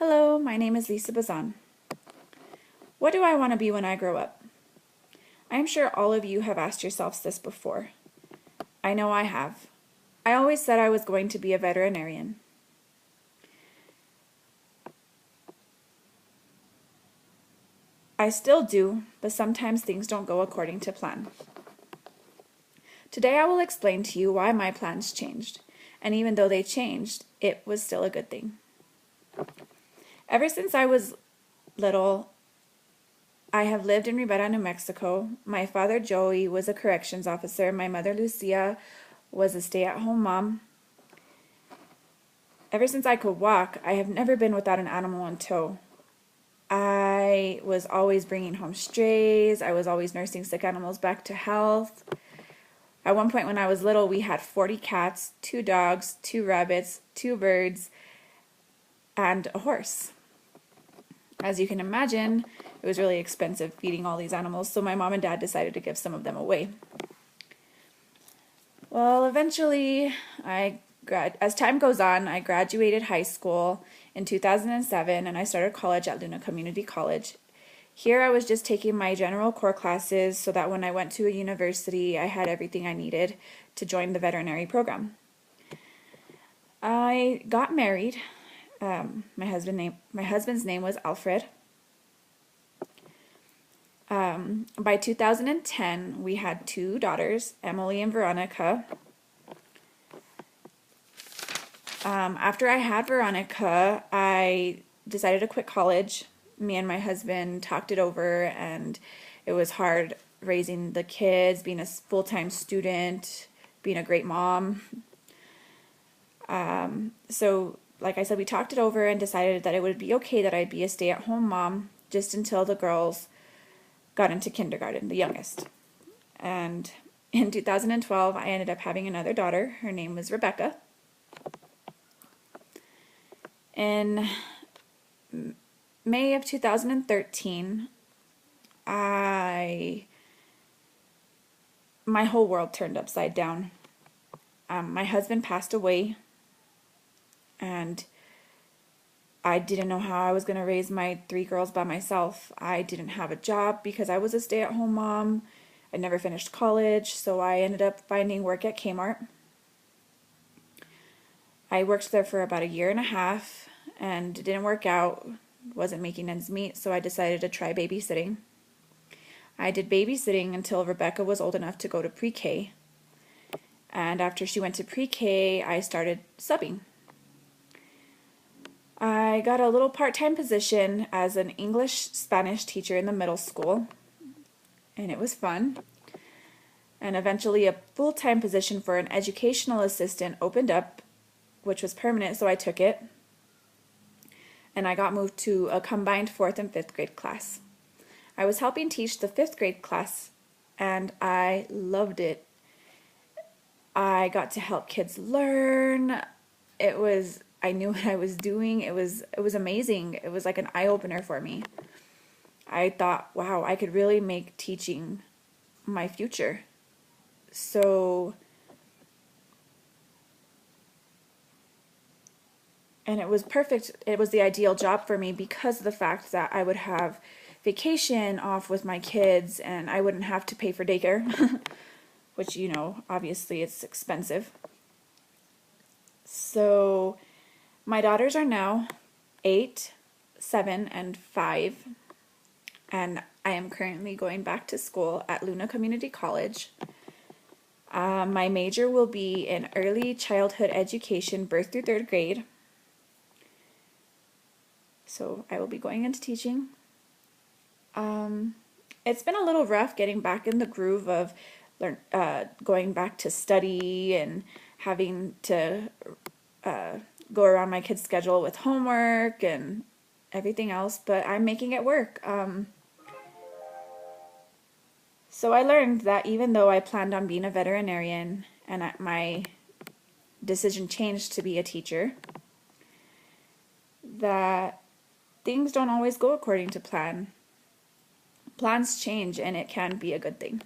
Hello, my name is Lisa Bazan. What do I want to be when I grow up? I'm sure all of you have asked yourselves this before. I know I have. I always said I was going to be a veterinarian. I still do, but sometimes things don't go according to plan. Today I will explain to you why my plans changed, and even though they changed, it was still a good thing. Ever since I was little, I have lived in Rivera, New Mexico. My father, Joey, was a corrections officer. My mother, Lucia, was a stay-at-home mom. Ever since I could walk, I have never been without an animal in tow. I was always bringing home strays. I was always nursing sick animals back to health. At one point when I was little, we had 40 cats, 2 dogs, 2 rabbits, 2 birds, and a horse. As you can imagine, it was really expensive feeding all these animals, so my mom and dad decided to give some of them away. Well, eventually, as time goes on, I graduated high school in 2007, and I started college at Luna Community College. Here I was just taking my general core classes so that when I went to a university, I had everything I needed to join the veterinary program. I got married. My husband's name was Alfred. By 2010, we had 2 daughters, Emily and Veronica. After I had Veronica, I decided to quit college. Me and my husband talked it over, and it was hard raising the kids, being a full-time student, being a great mom. So like I said, we talked it over and decided that it would be okay that I'd be a stay-at-home mom just until the girls got into kindergarten, the youngest. And in 2012, I ended up having another daughter. Her name was Rebecca. In May of 2013, my whole world turned upside down. My husband passed away, and I didn't know how I was going to raise my 3 girls by myself. I didn't have a job because I was a stay-at-home mom. I never finished college, so I ended up finding work at Kmart. I worked there for about a year and a half, and it didn't work out. Wasn't making ends meet, so I decided to try babysitting. I did babysitting until Rebecca was old enough to go to pre-K. And after she went to pre-K, I started subbing. I got a little part-time position as an English-Spanish teacher in the middle school, and it was fun. And eventually a full-time position for an educational assistant opened up, which was permanent, so I took it. And I got moved to a combined 4th and 5th grade class. I was helping teach the 5th grade class, and I loved it. I got to help kids learn. I knew what I was doing. It was amazing. It was like an eye-opener for me. I thought, wow, I could really make teaching my future. And it was perfect. It was the ideal job for me because of the fact that I would have vacation off with my kids and I wouldn't have to pay for daycare, which, obviously it's expensive. So my daughters are now 8, 7, and 5, and I am currently going back to school at Luna Community College. My major will be in early childhood education, birth through 3rd grade. So I will be going into teaching. It's been a little rough getting back in the groove of going back to study and having to go around my kids' schedule with homework and everything else, but I'm making it work. So I learned that even though I planned on being a veterinarian and my decision changed to be a teacher, that things don't always go according to plan. Plans change, and it can be a good thing.